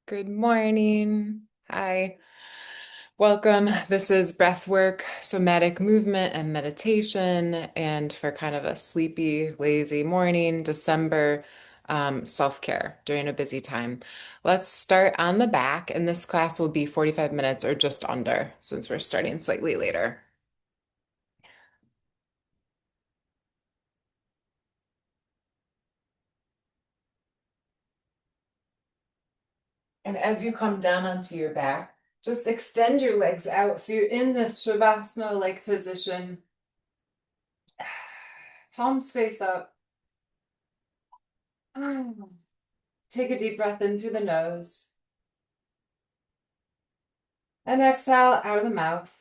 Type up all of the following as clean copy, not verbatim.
Good morning. Hi. Welcome. This is Breathwork, Somatic movement and meditation, and for kind of a sleepy, lazy morning, December, self-care during a busy time. Let's start on the back, and this class will be 45 minutes or just under, since we're starting slightly later. And as you come down onto your back, just extend your legs out so you're in this shavasana-like position, palms face up. Take a deep breath in through the nose and exhale out of the mouth.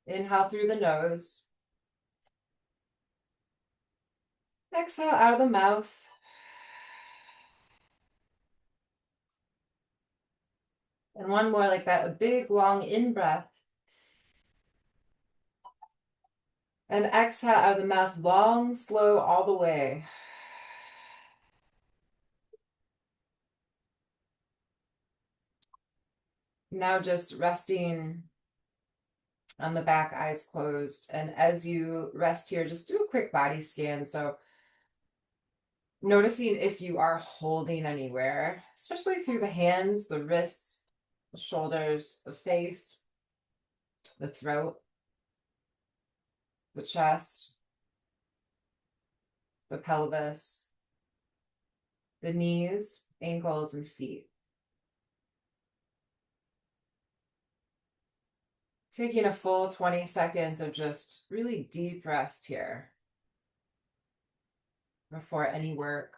Inhale through the nose. Exhale out of the mouth. And one more like that, a big long in breath. And exhale out of the mouth, long, slow, all the way. Now just resting on the back, eyes closed. And as you rest here, just do a quick body scan. So noticing if you are holding anywhere, especially through the hands, the wrists, the shoulders, the face, the throat, the chest, the pelvis, the knees, ankles, and feet. Taking a full 20 seconds of just really deep rest here before any work.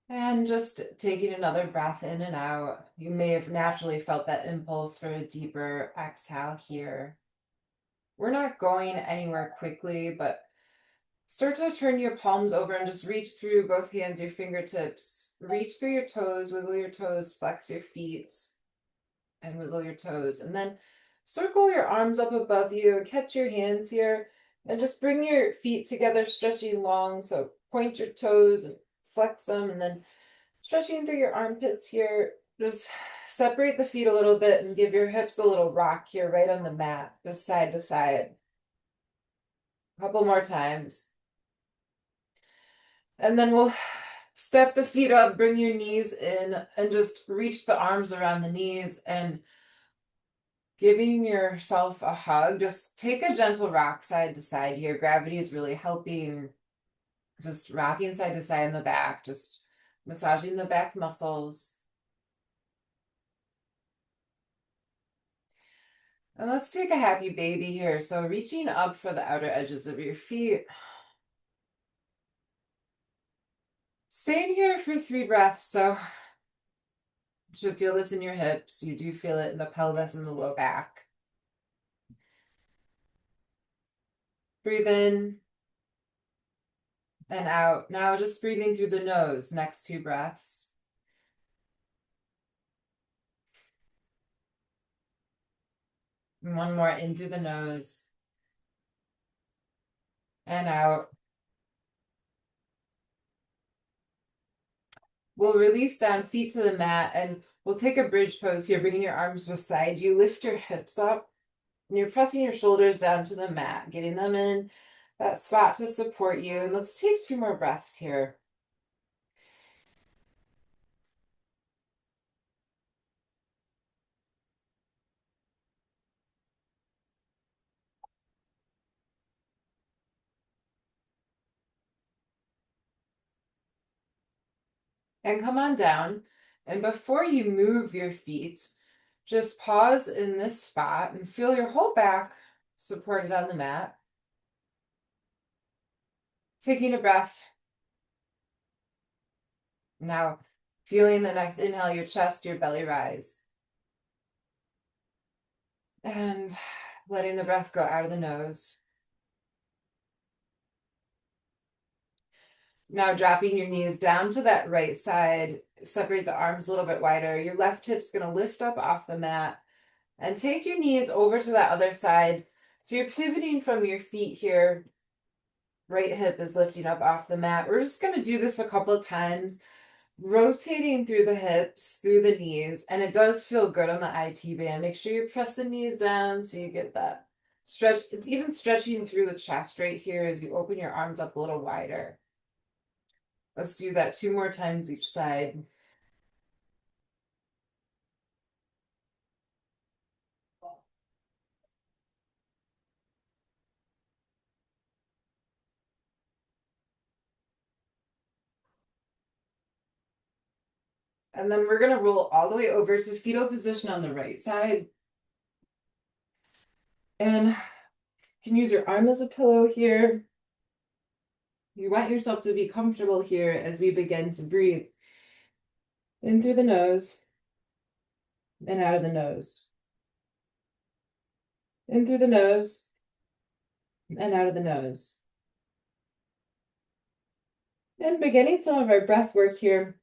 And just taking another breath in and out. You may have naturally felt that impulse for a deeper exhale here. We're not going anywhere quickly, but start to turn your palms over and just reach through both hands, your fingertips. Reach through your toes, wiggle your toes, flex your feet, and wiggle your toes. And then circle your arms up above you, catch your hands here, and just bring your feet together, stretching long. So point your toes and flex them, and then stretching through your armpits here. Just separate the feet a little bit and give your hips a little rock here right on the mat, just side to side. A couple more times. And then we'll step the feet up, bring your knees in, and just reach the arms around the knees and giving yourself a hug. Just take a gentle rock side to side here. Gravity is really helping. Just rocking side to side in the back, just massaging the back muscles. And let's take a happy baby here. So reaching up for the outer edges of your feet. Staying here for 3 breaths. So you should feel this in your hips. You do feel it in the pelvis and the low back. Breathe in and out. Now just breathing through the nose, next 2 breaths. And one more in through the nose and out. We'll release down, feet to the mat, and we'll take a bridge pose here, bringing your arms beside you. Lift your hips up, and you're pressing your shoulders down to the mat, getting them in that spot to support you. And let's take 2 more breaths here. And come on down. And before you move your feet, just pause in this spot and feel your whole back supported on the mat. Taking a breath. Now, feeling the next inhale, your chest, your belly rise. And letting the breath go out of the nose. Now dropping your knees down to that right side, separate the arms a little bit wider. Your left hip's gonna lift up off the mat and take your knees over to that other side. So you're pivoting from your feet here. Right hip is lifting up off the mat. We're just gonna do this a couple of times, rotating through the hips, through the knees, and it does feel good on the IT band. Make sure you press the knees down so you get that stretch. It's even stretching through the chest right here as you open your arms up a little wider. Let's do that 2 more times each side. And then we're gonna roll all the way over to fetal position on the right side. And you can use your arm as a pillow here. You want yourself to be comfortable here as we begin to breathe in through the nose and out of the nose. In through the nose and out of the nose. And beginning some of our breath work here,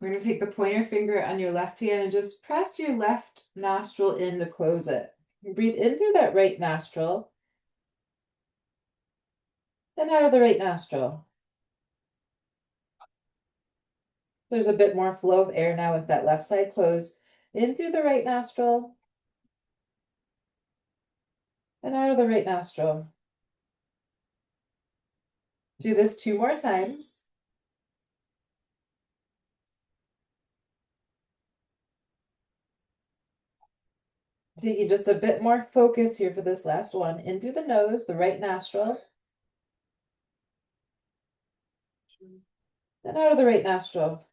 we're going to take the pointer finger on your left hand and just press your left nostril in to close it. Breathe in through that right nostril and out of the right nostril. There's a bit more flow of air now with that left side closed. In through the right nostril and out of the right nostril. Do this 2 more times. Taking just a bit more focus here for this last one. In through the nose, the right nostril. And out of the right nostril.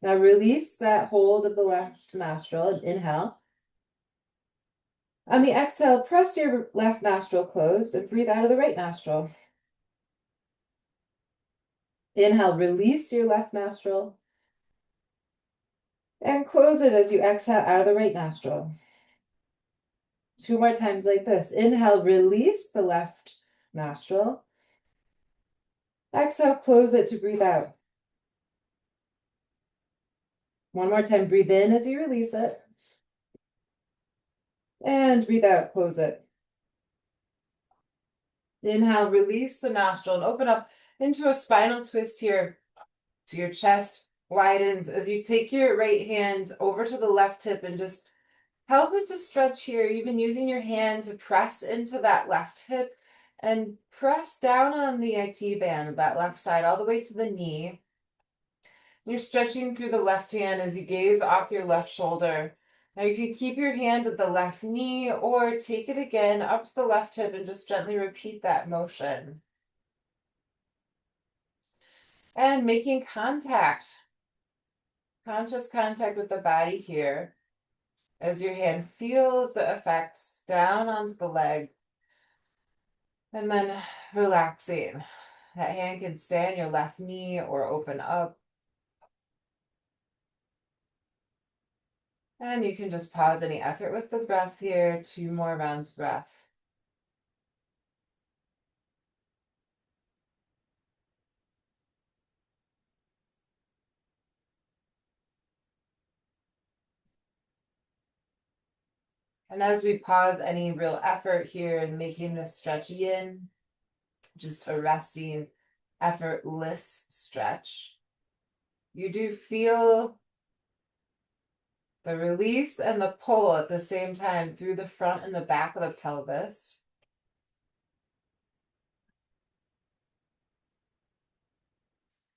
Now release that hold of the left nostril and inhale. On the exhale, press your left nostril closed and breathe out of the right nostril. Inhale, release your left nostril. And close it as you exhale out of the right nostril. 2 more times like this. Inhale, release the left nostril. Exhale, close it to breathe out. 1 more time, breathe in as you release it. And breathe out, close it. Inhale, release the nostril and open up into a spinal twist here. So your chest widens as you take your right hand over to the left hip and just help it to stretch here, even using your hand to press into that left hip and press down on the IT band of that left side all the way to the knee. You're stretching through the left hand as you gaze off your left shoulder. Now you can keep your hand at the left knee or take it again up to the left hip and just gently repeat that motion. And making contact, conscious contact with the body here as your hand feels the effects down onto the leg. And then relaxing. That hand can stay on your left knee or open up. And you can just pause any effort with the breath here. 2 more rounds of breath. And as we pause any real effort here in making this stretch in, just a resting, effortless stretch, you do feel the release and the pull at the same time through the front and the back of the pelvis.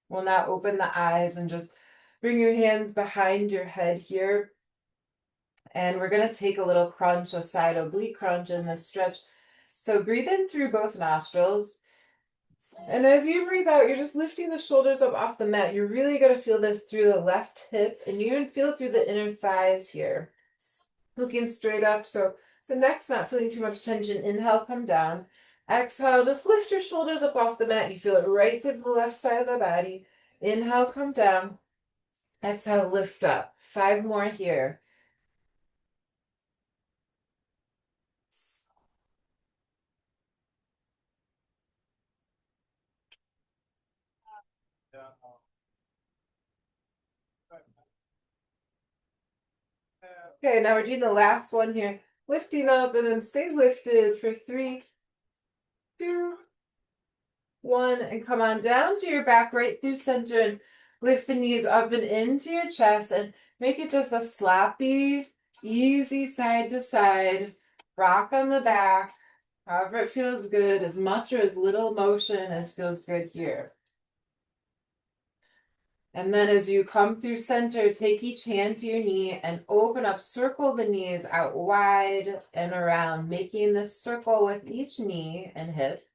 We'll now open the eyes and just bring your hands behind your head here. And we're going to take a little crunch, a side oblique crunch in this stretch. So breathe in through both nostrils. And as you breathe out, you're just lifting the shoulders up off the mat. You're really going to feel this through the left hip, and you're going to feel it through the inner thighs here. Looking straight up, so the neck's not feeling too much tension. Inhale, come down. Exhale, just lift your shoulders up off the mat. You feel it right through the left side of the body. Inhale, come down. Exhale, lift up. 5 more here. Okay, now we're doing the last one here. Lifting up and then stay lifted for 3, 2, 1, and come on down to your back right through center and lift the knees up and into your chest and make it just a sloppy, easy side to side. Rock on the back, however it feels good, as much or as little motion as feels good here. And then as you come through center, take each hand to your knee and open up, circle the knees out wide and around, making this circle with each knee and hip.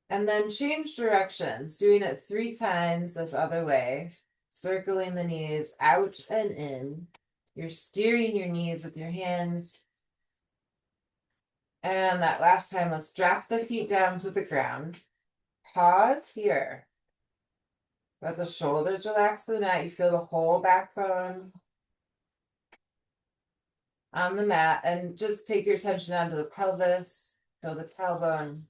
And then change directions, doing it 3 times this other way, circling the knees out and in. You're steering your knees with your hands. And that last time, let's drop the feet down to the ground. Pause here. Let the shoulders relax to the mat. You feel the whole backbone on the mat. And just take your attention down to the pelvis. Feel the tailbone.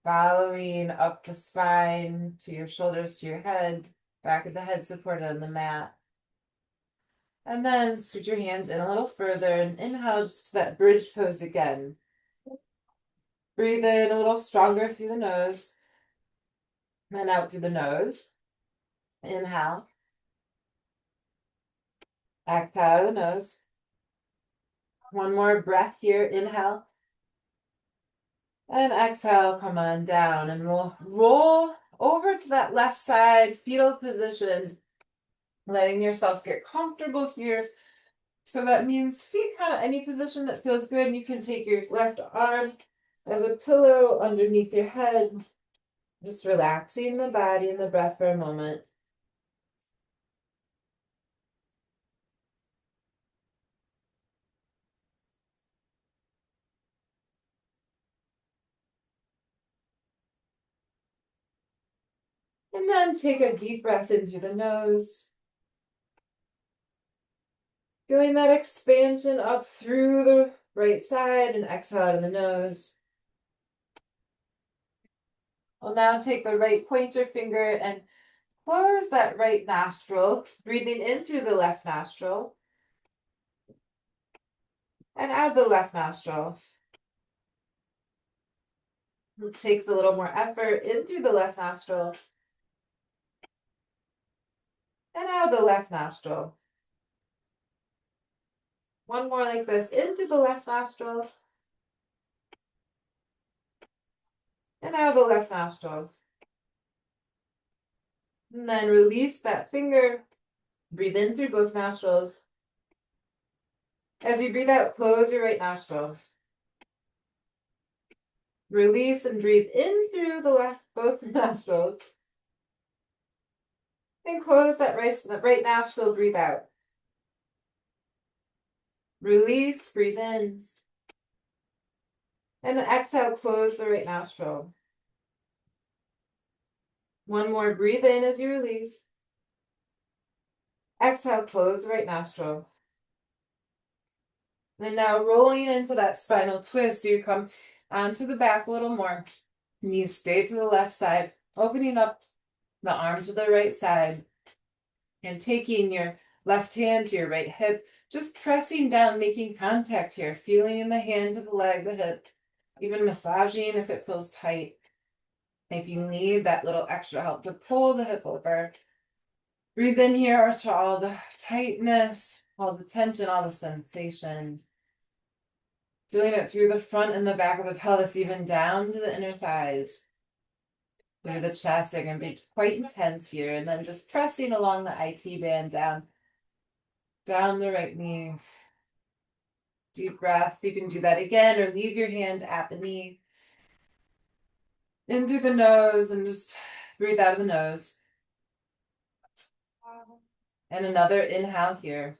Following up the spine to your shoulders, to your head. Back of the head supported on the mat. And then scoot your hands in a little further and inhale just to that bridge pose again. Breathe in a little stronger through the nose. And out through the nose. Inhale. Exhale out of the nose. One more breath here. Inhale. And exhale, come on down. And we'll roll over to that left side, fetal position. Letting yourself get comfortable here. So that means feet kind of any position that feels good. You can take your left arm as a pillow underneath your head. Just relaxing the body and the breath for a moment. And then take a deep breath in through the nose. Feeling that expansion up through the right side and exhale out of the nose. I'll now take the right pointer finger and close that right nostril, breathing in through the left nostril and out the left nostril. It takes a little more effort in through the left nostril and out the left nostril. One more like this, in through the left nostril and out the left nostril. And then release that finger. Breathe in through both nostrils. As you breathe out, close your right nostril. Release and breathe in through the left, both nostrils. And close that right nostril, breathe out. Release, breathe in. And exhale, close the right nostril. One more, breathe in as you release. Exhale, close the right nostril. And now rolling into that spinal twist, so you come onto the back a little more. Knees stay to the left side, opening up the arm to the right side, and taking your left hand to your right hip, just pressing down, making contact here, feeling the hand to the leg, the hip, even massaging if it feels tight. If you need that little extra help to pull the hip over, breathe in here to all the tightness, all the tension, all the sensation. Feeling it through the front and the back of the pelvis, even down to the inner thighs. Through the chest, they're going to be quite intense here. And then just pressing along the IT band down the right knee. Deep breath. You can do that again or leave your hand at the knee. In through the nose and just breathe out of the nose. And another inhale here.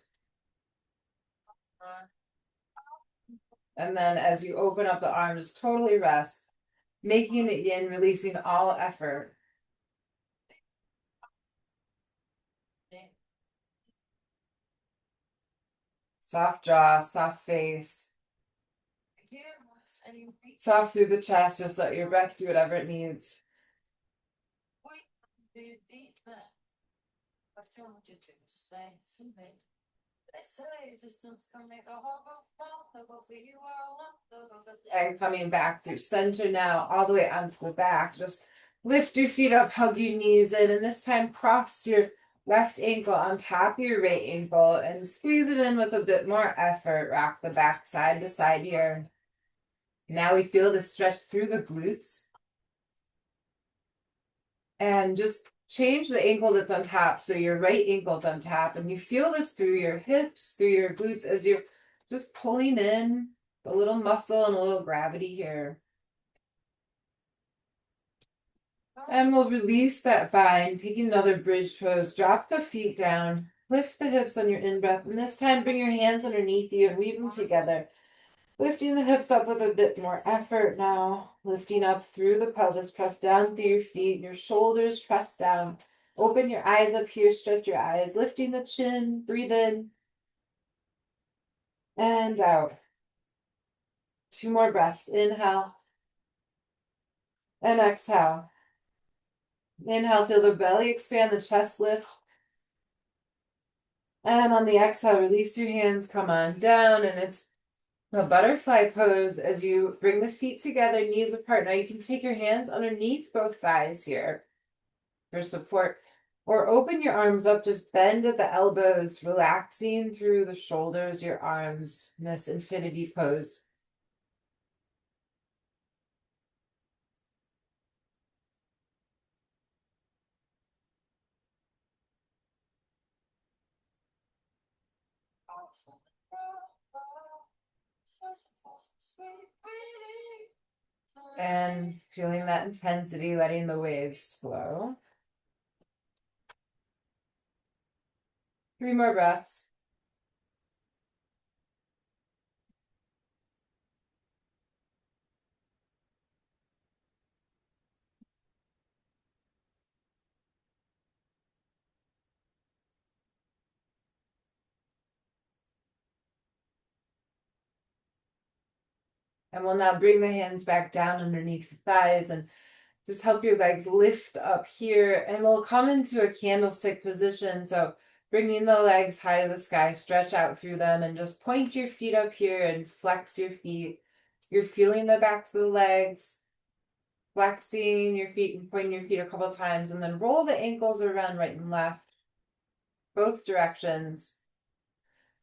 And then as you open up the arms, totally rest, making it yin, releasing all effort. Soft jaw, soft face. Soft through the chest, just let your breath do whatever it needs. And coming back through center now, all the way onto the back. Just lift your feet up, hug your knees in, and this time cross your left ankle on top of your right ankle and squeeze it in with a bit more effort. Rock the back side to side here. Now we feel the stretch through the glutes. And just change the ankle that's on top. So your right ankle's on top. And you feel this through your hips, through your glutes, as you're just pulling in a little muscle and a little gravity here. And we'll release that bind, taking another bridge pose. Drop the feet down, lift the hips on your in-breath. And this time, bring your hands underneath you and weave them together. Lifting the hips up with a bit more effort now. Lifting up through the pelvis, press down through your feet, your shoulders press down. Open your eyes up here, stretch your eyes, lifting the chin, breathe in and out. 2 more breaths, inhale and exhale. Inhale, feel the belly expand, the chest lift. And on the exhale, release your hands, come on down, and it's a butterfly pose as you bring the feet together, knees apart. Now you can take your hands underneath both thighs here for support, or open your arms up, just bend at the elbows, relaxing through the shoulders, your arms, in this infinity pose. And feeling that intensity, letting the waves flow. 3 more breaths. And we'll now bring the hands back down underneath the thighs and just help your legs lift up here. And we'll come into a candlestick position. So bringing the legs high to the sky, stretch out through them and just point your feet up here and flex your feet. You're feeling the backs of the legs, flexing your feet and pointing your feet a couple times, and then roll the ankles around right and left, both directions.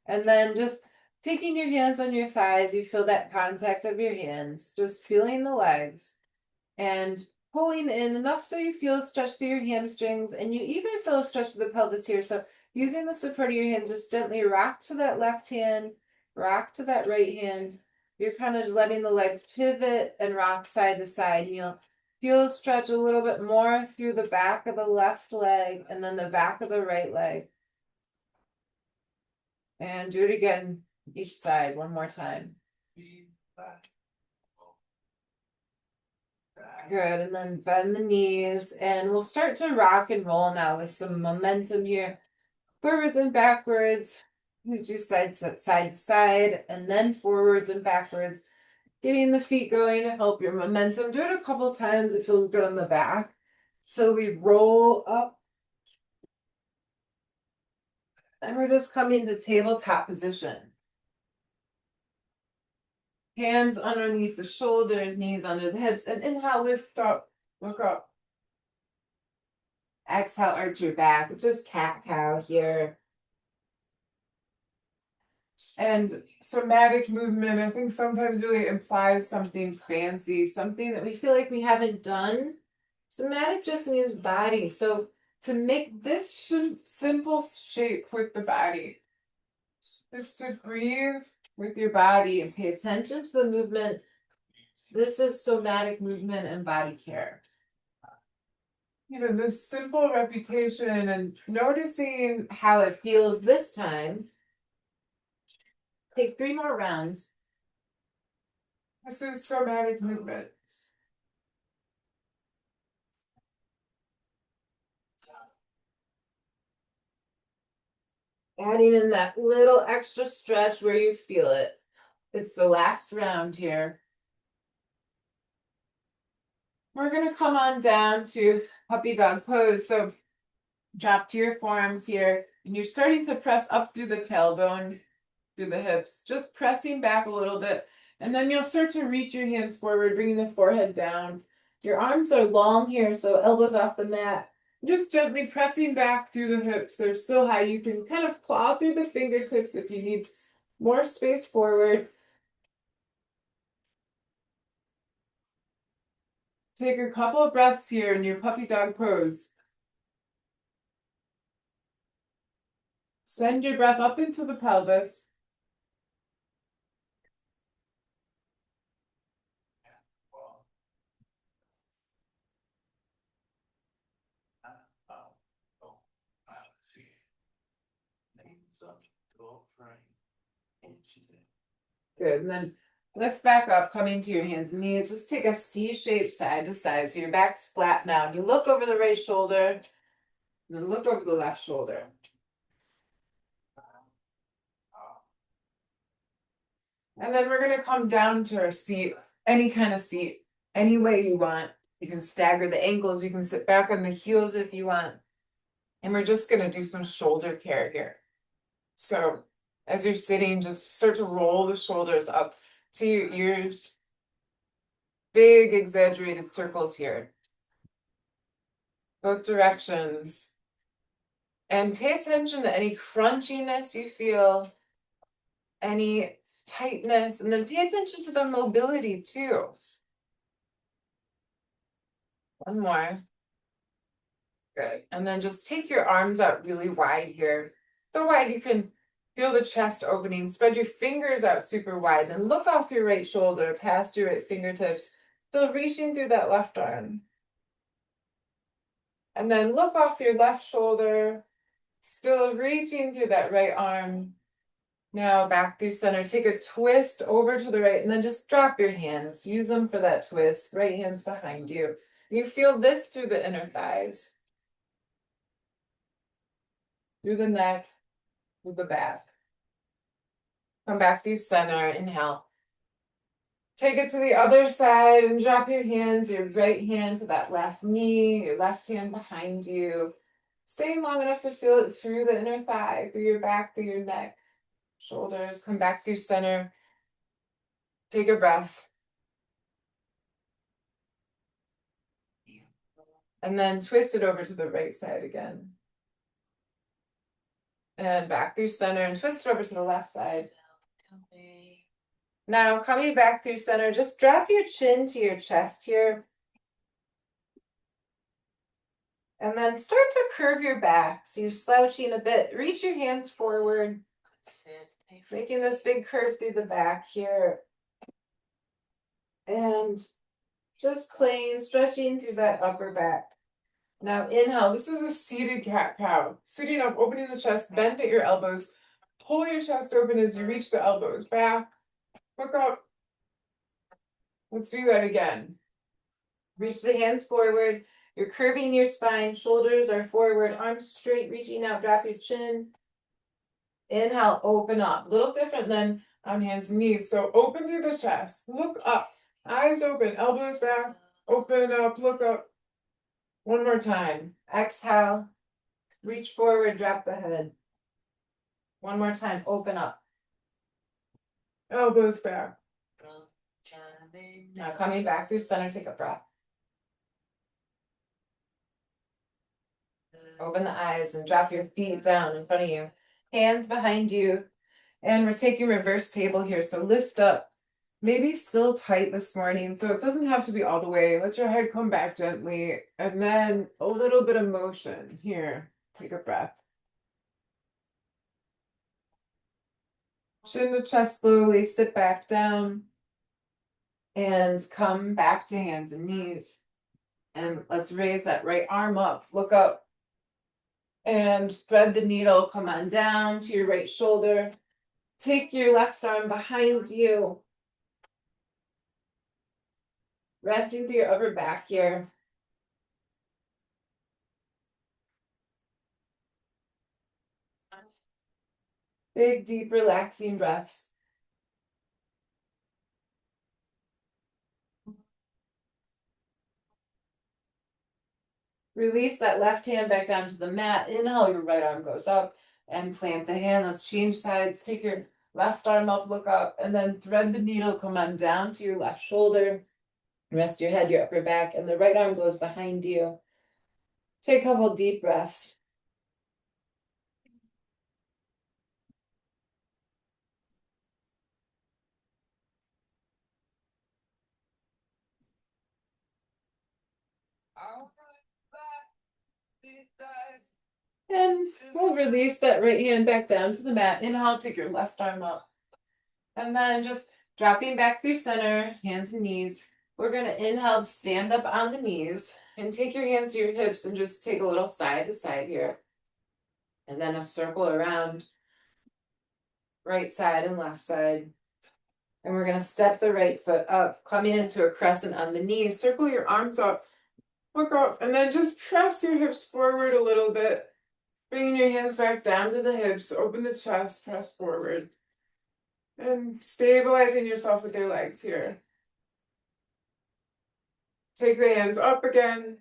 And then just taking your hands on your thighs, you feel that contact of your hands, just feeling the legs and pulling in enough so you feel a stretch through your hamstrings, and you even feel a stretch to the pelvis here. So using the support of your hands, just gently rock to that left hand, rock to that right hand. You're kind of letting the legs pivot and rock side to side. And you'll feel a stretch a little bit more through the back of the left leg and then the back of the right leg. And do it again, each side, one more time. Good, and then bend the knees, and we'll start to rock and roll now with some momentum here. Forwards and backwards. We do side to side, and then forwards and backwards. Getting the feet going to help your momentum. Do it a couple times, it feels good on the back. So we roll up. And we're just coming to tabletop position. Hands underneath the shoulders, knees under the hips, and inhale, lift up, look up. Exhale, arch your back, just cat-cow here. And somatic movement, I think sometimes really implies something fancy, something that we feel like we haven't done. Somatic just means body. So to make this simple shape with the body, just to breathe with your body and pay attention to the movement This is somatic movement and body care. This simple reputation and noticing How it feels this time. Take 3 more rounds. this is somatic movement. Adding in that little extra stretch where you feel it. It's the last round here. We're going to come on down to puppy dog pose. So drop to your forearms here, and you're starting to press up through the tailbone, through the hips, just pressing back a little bit. And then you'll start to reach your hands forward, bringing the forehead down. Your arms are long here, so elbows off the mat. Just gently pressing back through the hips. They're still high. You can kind of claw through the fingertips if you need more space forward. Take a couple of breaths here in your puppy dog pose. Send your breath up into the pelvis. Good. And then lift back up, coming to your hands and knees. Just take a C-shaped side to side. So your back's flat now. You look over the right shoulder, and then look over the left shoulder. And then we're going to come down to our seat, any kind of seat, any way you want. You can stagger the ankles. You can sit back on the heels if you want. And we're just going to do some shoulder care here. So as you're sitting, just start to roll the shoulders up to your ears. Big exaggerated circles here. Both directions. And pay attention to any crunchiness you feel, any tightness, and then pay attention to the mobility too. One more. Good. And then just take your arms out really wide here. So wide you can feel the chest opening. Spread your fingers out super wide. Then look off your right shoulder, past your right fingertips. Still reaching through that left arm. And then look off your left shoulder. Still reaching through that right arm. Now back through center. Take a twist over to the right and then just drop your hands. Use them for that twist. Right hand's behind you. You feel this through the inner thighs. Through the neck, through the back. Come back through center. Inhale. Take it to the other side and drop your hands, your right hand to that left knee, your left hand behind you. Staying long enough to feel it through the inner thigh, through your back, through your neck, shoulders. Come back through center. Take a breath. And then twist it over to the right side again. And back through center and twist it over to the left side. Now coming back through center, just drop your chin to your chest here. And then start to curve your back. So you're slouching a bit. Reach your hands forward. Making this big curve through the back here. And just playing, stretching through that upper back. Now inhale. This is a seated cat-cow. Sitting up, opening the chest, bend at your elbows. Pull your chest open as you reach the elbows back. Look up. Let's do that again. Reach the hands forward. You're curving your spine. Shoulders are forward. Arms straight, reaching out. Drop your chin. Inhale, open up. A little different than on hands and knees. So open through the chest. Look up. Eyes open. Elbows back. Open up. Look up. One more time. Exhale. Reach forward. Drop the head. One more time. Open up. Elbows back. Now coming back through center. Take a breath. Open the eyes and drop your feet down in front of you. Hands behind you. And we're taking reverse table here. So lift up. Maybe still tight this morning. So it doesn't have to be all the way. Let your head come back gently. And then a little bit of motion. Here. Take a breath. Chin to chest slowly. Sit back down. And come back to hands and knees. And let's raise that right arm up. Look up. And thread the needle. Come on down to your right shoulder. Take your left arm behind you. Resting through your upper back here. Big, deep, relaxing breaths. Release that left hand back down to the mat. Inhale, your right arm goes up and plant the hand. Let's change sides. Take your left arm up, look up, and then thread the needle. Come on down to your left shoulder. Rest your head, your upper back, and the right arm goes behind you. Take a couple deep breaths. And we'll release that right hand back down to the mat. Inhale, take your left arm up. And then just dropping back through center, hands and knees. We're going to inhale, stand up on the knees, and take your hands to your hips and just take a little side to side here. And then a circle around, right side and left side. And we're going to step the right foot up, coming into a crescent on the knees. Circle your arms up, look up, and then just press your hips forward a little bit. Bringing your hands back down to the hips, open the chest, press forward. And stabilizing yourself with your legs here. Take the hands up again,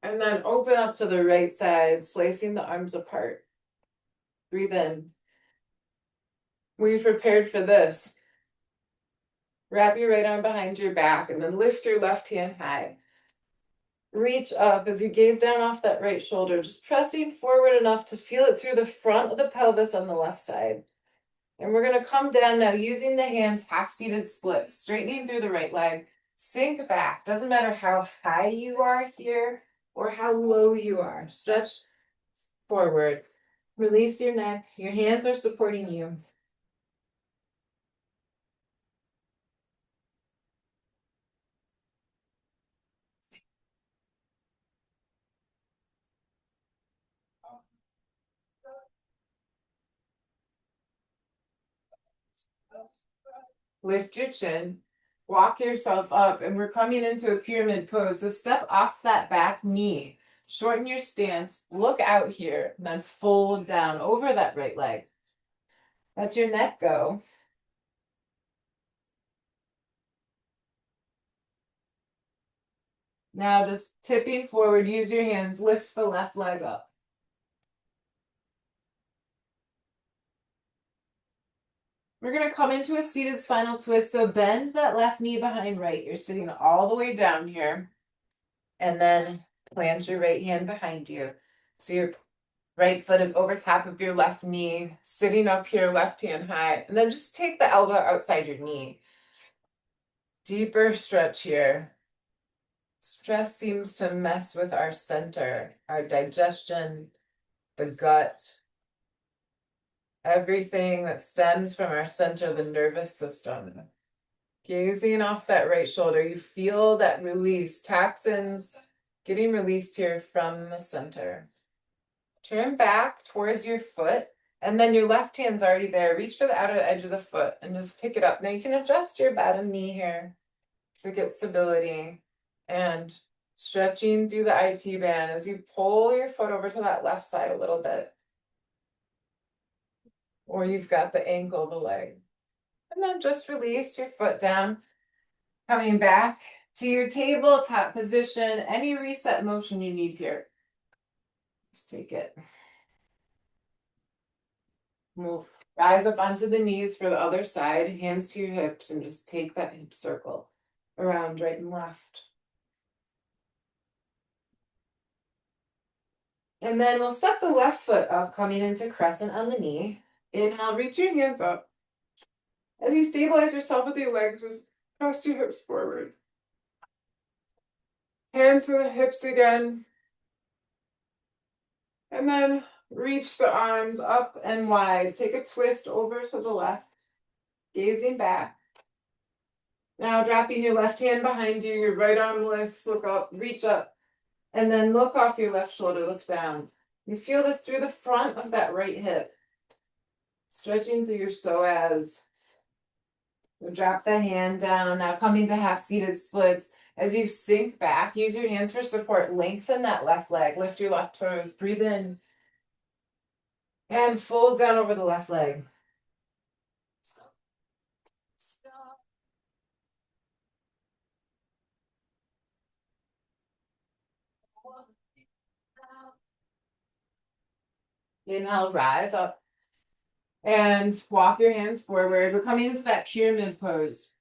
and then open up to the right side, slicing the arms apart. Breathe in. We prepared for this. Wrap your right arm behind your back, and then lift your left hand high. Reach up as you gaze down off that right shoulder, just pressing forward enough to feel it through the front of the pelvis on the left side. And we're going to come down now using the hands, half-seated splits, straightening through the right leg. Sink back. Doesn't matter how high you are here or how low you are. Stretch forward. Release your neck. Your hands are supporting you. Lift your chin. Walk yourself up, and we're coming into a pyramid pose. So step off that back knee. Shorten your stance. Look out here. And then fold down over that right leg. Let your neck go. Now just tipping forward, use your hands, lift the left leg up. We're going to come into a seated spinal twist. So bend that left knee behind right. You're sitting all the way down here. And then plant your right hand behind you. So your right foot is over top of your left knee, sitting up here, left hand high. And then just take the elbow outside your knee. Deeper stretch here. Stress seems to mess with our center, our digestion, the gut, everything that stems from our center, the nervous system. Gazing off that right shoulder, you feel that release, toxins getting released here from the center. Turn back towards your foot, and then your left hand's already there. Reach for the outer edge of the foot and just pick it up. Now you can adjust your bottom knee here to get stability. And stretching through the IT band as you pull your foot over to that left side a little bit. Or you've got the ankle, the leg. And then just release your foot down. Coming back to your tabletop position. Any reset motion you need here. Just take it. Move. Rise up onto the knees for the other side. Hands to your hips and just take that hip circle around right and left. And then we'll step the left foot up, coming into crescent on the knee. Inhale, reach your hands up. As you stabilize yourself with your legs, just press your hips forward. Hands to the hips again. And then reach the arms up and wide. Take a twist over to the left, gazing back. Now dropping your left hand behind you, your right arm lifts, look up, reach up, and then look off your left shoulder, look down. You feel this through the front of that right hip, stretching through your psoas. You drop the hand down, now coming to half seated splits. As you sink back, use your hands for support, lengthen that left leg, lift your left toes, breathe in, and fold down over the left leg. Inhale, rise up and walk your hands forward. We're coming into that pyramid pose.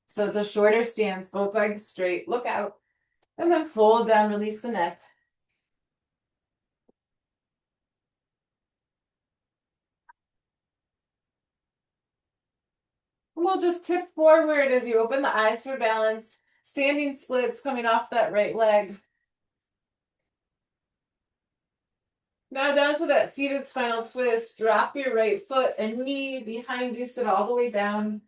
So it's a shorter stance, both legs straight, look out, and then fold down, release the neck. And we'll just tip forward as you open the eyes for balance. Standing splits coming off that right leg. Now down to that seated spinal twist. Drop your right foot and knee behind you, sit all the way down.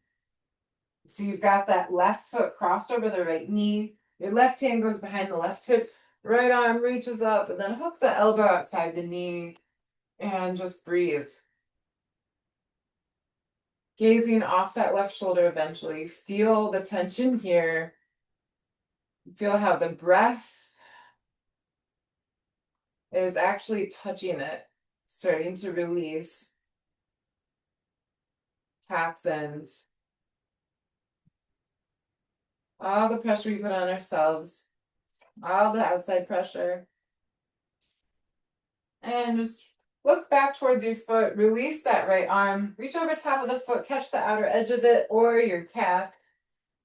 So you've got that left foot crossed over the right knee. Your left hand goes behind the left hip. Right arm reaches up and then hook the elbow outside the knee and just breathe. Gazing off that left shoulder eventually. Feel the tension here. Feel how the breath is actually touching it, starting to release toxins. All the pressure we put on ourselves, all the outside pressure. And just look back towards your foot, release that right arm, reach over top of the foot, catch the outer edge of it or your calf,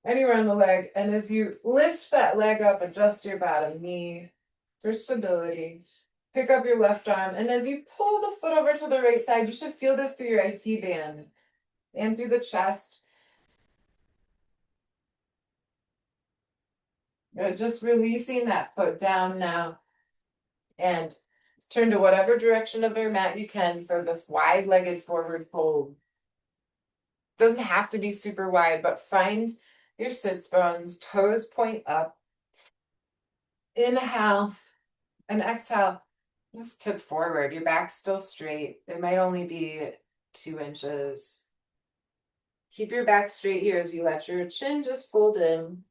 anywhere on the leg. And as you lift that leg up, adjust your bottom knee for stability. Pick up your left arm, and as you pull the foot over to the right side, you should feel this through your IT band and through the chest. You're just releasing that foot down now. And turn to whatever direction of your mat you can for this wide-legged forward fold. Doesn't have to be super wide, but find your sits bones, toes point up. Inhale and exhale. Just tip forward. Your back's still straight. It might only be 2 inches. Keep your back straight here as you let your chin just fold in.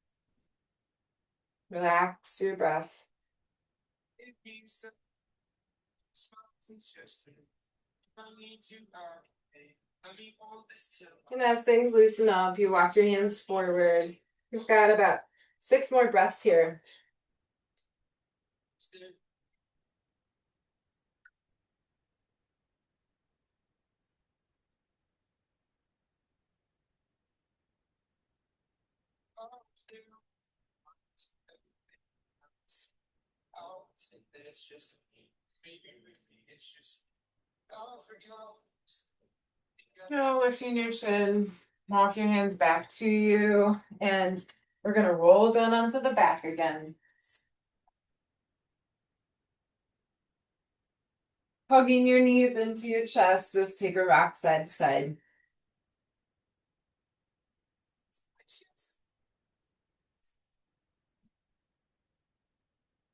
Relax your breath. And as things loosen up, you walk your hands forward. You've got about 6 more breaths here. Now lifting your chin, walk your hands back to you, and we're going to roll down onto the back again. Hugging your knees into your chest, just take a rock side to side.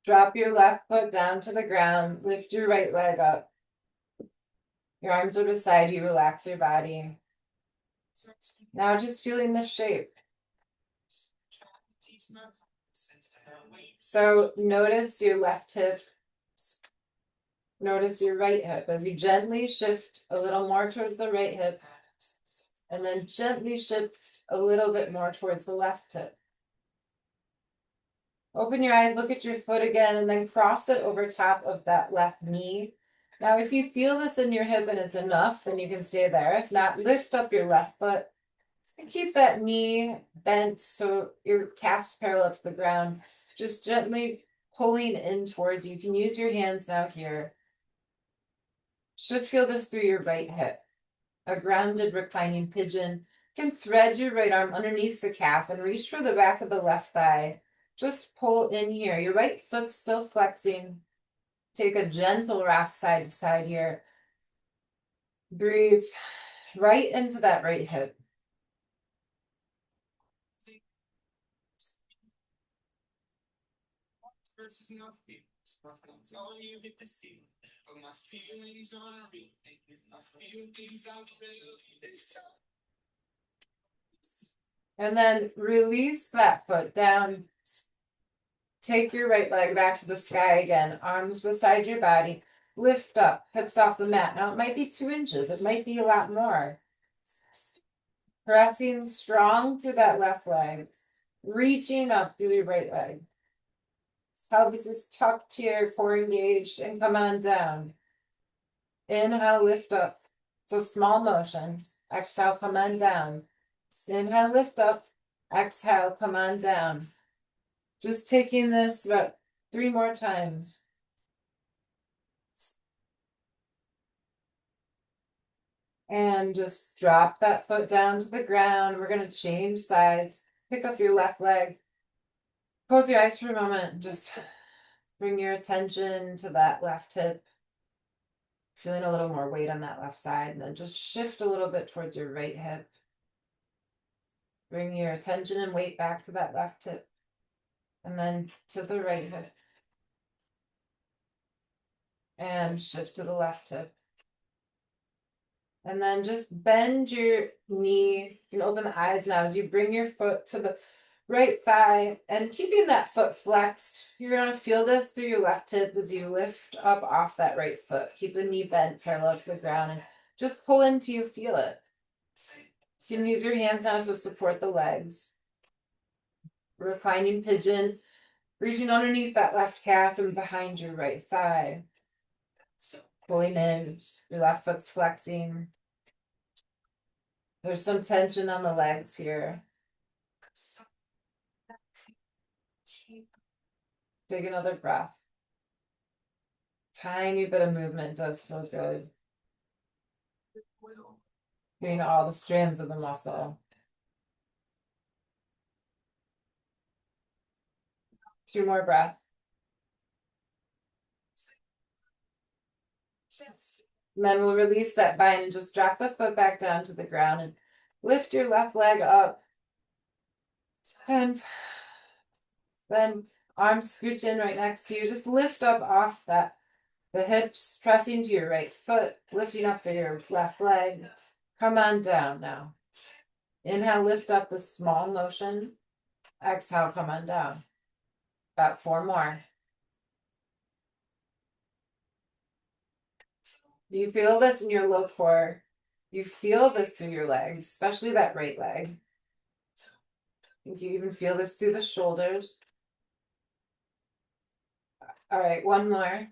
Drop your left foot down to the ground, lift your right leg up. Your arms are beside you, relax your body. Now just feeling the shape. So notice your left hip. Notice your right hip as you gently shift a little more towards the right hip and then gently shift a little bit more towards the left hip. Open your eyes, look at your foot again, and then cross it over top of that left knee. Now, if you feel this in your hip and it's enough, then you can stay there. If not, lift up your left foot and keep that knee bent so your calf's parallel to the ground. Just gently pulling in towards you. You can use your hands now here. Should feel this through your right hip. A grounded reclining pigeon. You can thread your right arm underneath the calf and reach for the back of the left thigh. Just pull in here. Your right foot's still flexing. Take a gentle rock side to side here. Breathe right into that right hip. And then release that foot down. Take your right leg back to the sky again, arms beside your body. Lift up, hips off the mat. Now it might be 2 inches, it might be a lot more. Pressing strong through that left leg, reaching up through your right leg. Pelvis is tucked here, core engaged, and come on down. Inhale, lift up. It's a small motion. Exhale, come on down. Inhale, lift up. Exhale, come on down. Just taking this about 3 more times. And just drop that foot down to the ground. We're going to change sides. Pick up your left leg. Close your eyes for a moment. Just bring your attention to that left hip. Feeling a little more weight on that left side. And then just shift a little bit towards your right hip. Bring your attention and weight back to that left hip. And then to the right hip. And shift to the left hip. And then just bend your knee. You can open the eyes now as you bring your foot to the right thigh and keeping that foot flexed. You're going to feel this through your left hip as you lift up off that right foot. Keep the knee bent parallel to the ground and just pull until you feel it. You can use your hands now to support the legs. Reclining pigeon, reaching underneath that left calf and behind your right thigh. Pulling in, your left foot's flexing. There's some tension on the legs here. Take another breath. Tiny bit of movement does feel good. Getting all the strands of the muscle. 2 more breaths. And then we'll release that bind and just drop the foot back down to the ground and lift your left leg up. And then arms scooch in right next to you. Just lift up off that, the hips, pressing to your right foot, lifting up your left leg. Come on down now. Inhale, lift up the small motion. Exhale, come on down. About 4 more. Do you feel this in your low core? You feel this through your legs, especially that right leg. You even feel this through the shoulders. All right, 1 more.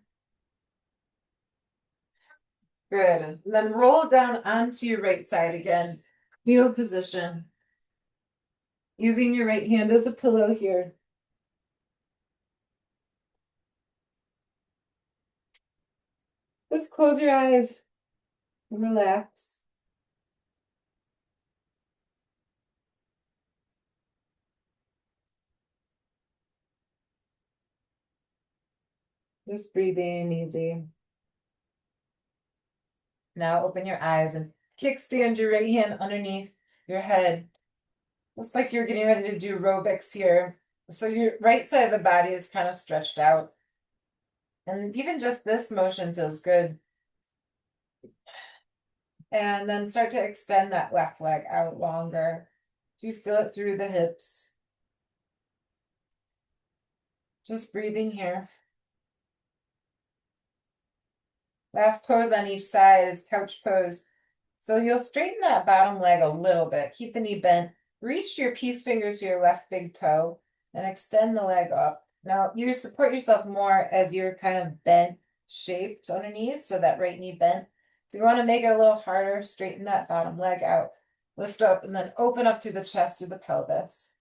Good. And then roll down onto your right side again. Fetal position. Using your right hand as a pillow here. Just close your eyes and relax. Just breathing easy. Now open your eyes and kickstand your right hand underneath your head. Just like you're getting ready to do aerobics here. So your right side of the body is kind of stretched out. And even just this motion feels good. And then start to extend that left leg out longer. Do you feel it through the hips? Just breathing here. Last pose on each side is couch pose. So you'll straighten that bottom leg a little bit. Keep the knee bent. Reach your peace fingers for your left big toe and extend the leg up. Now you support yourself more as you're kind of bent shaped underneath, so that right knee bent. If you want to make it a little harder, straighten that bottom leg out. Lift up and then open up through the chest, through the pelvis.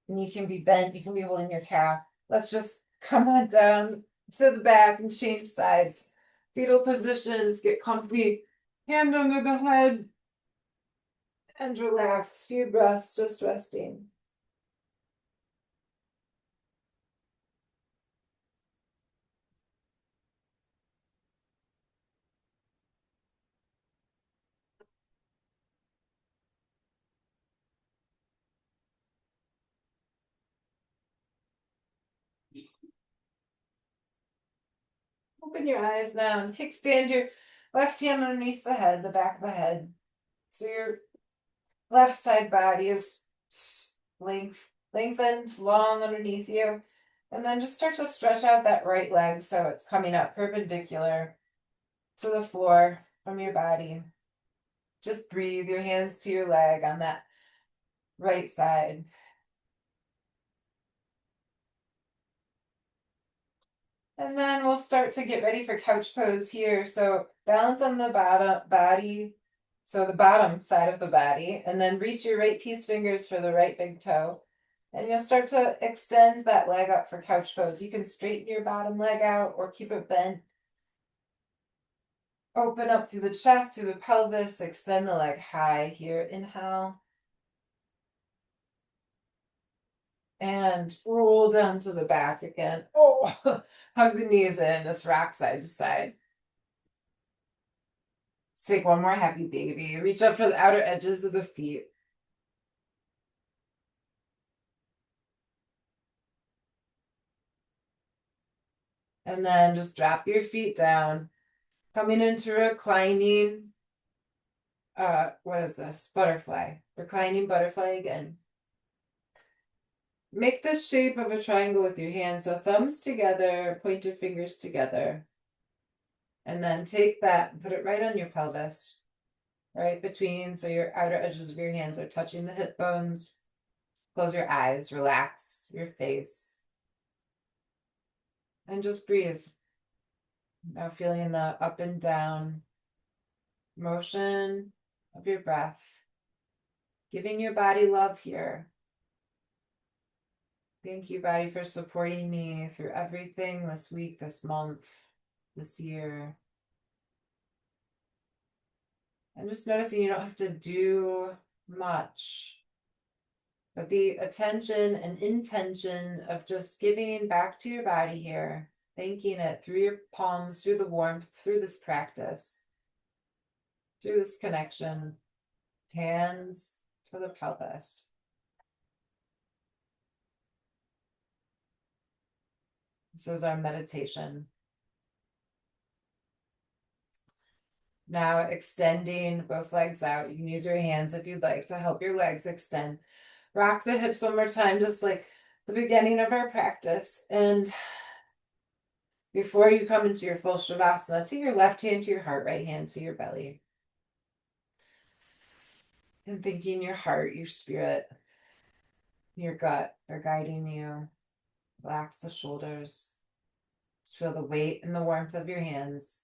And you can be bent, you can be holding your calf. Let's just come on down to the back and change sides. Fetal positions, get comfy, hand under the head, and relax. Few breaths, just resting. open your eyes now and kickstand your left hand underneath the head, the back of the head. So your left side body is lengthened, long underneath you. And then just start to stretch out that right leg so it's coming up perpendicular to the floor from your body. Just breathe your hands to your leg on that right side. And then we'll start to get ready for couch pose here. So balance on the body, so the bottom side of the body, and then reach your right peace fingers for the right big toe. And you'll start to extend that leg up for couch pose. You can straighten your bottom leg out or keep it bent. Open up through the chest, through the pelvis, extend the leg high here. Inhale. And roll down to the back again. Oh, hug the knees in, just rock side to side. Let's take one more happy baby. Reach up for the outer edges of the feet. And then just drop your feet down. Coming into reclining, what is this? Butterfly. Reclining butterfly again. Make the shape of a triangle with your hands. So thumbs together, pointer fingers together. And then take that and put it right on your pelvis. Right between, so your outer edges of your hands are touching the hip bones. Close your eyes, relax your face. And just breathe. Now feeling the up and down motion of your breath. Giving your body love here. Thank you, body, for supporting me through everything this week, this month, this year. And just noticing you don't have to do much, but the attention and intention of just giving back to your body here, thanking it through your palms, through the warmth, through this practice, through this connection, hands to the pelvis. This is our meditation. Now extending both legs out. You can use your hands if you'd like to help your legs extend. Rock the hips one more time, just like the beginning of our practice. And before you come into your full shavasana, take your left hand to your heart, right hand to your belly. And thinking your heart, your spirit, your gut are guiding you. Relax the shoulders. Just feel the weight and the warmth of your hands.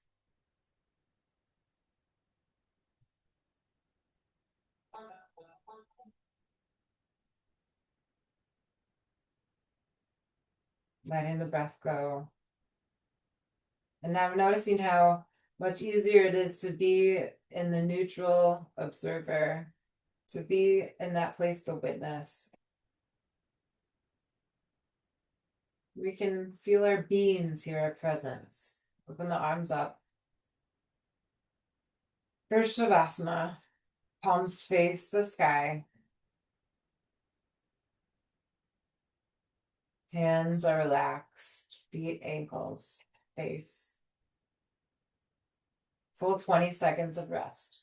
Letting the breath go. And now I'm noticing how much easier it is to be in the neutral observer, to be in that place, the witness. We can feel our beings here, our presence. Open the arms up. First Shavasana, palms face the sky. Hands are relaxed, feet, ankles, face. Full 20 seconds of rest.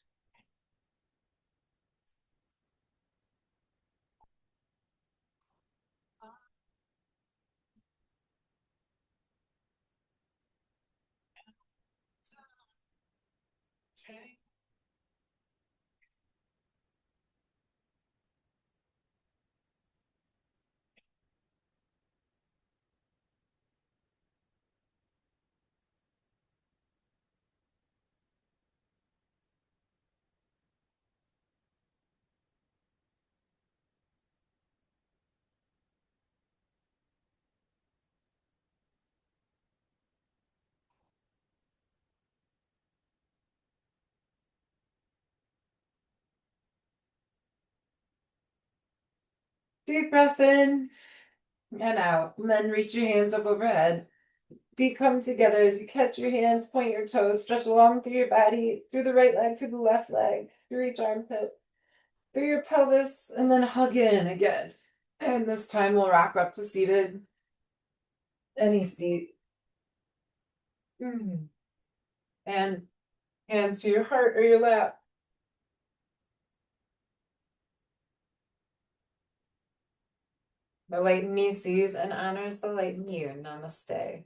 Deep breath in and out. And then reach your hands up overhead. Feet come together as you catch your hands, point your toes, stretch along through your body, through the right leg, through the left leg, through each armpit, through your pelvis, and then hug in again. And this time we'll rock up to seated. Any seat. Mm. And Hands to your heart or your lap. the light in me sees and honors the light in you. Namaste.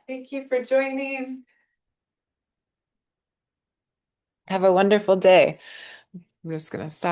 Thank you for joining. Have a wonderful day. I'm just going to stop.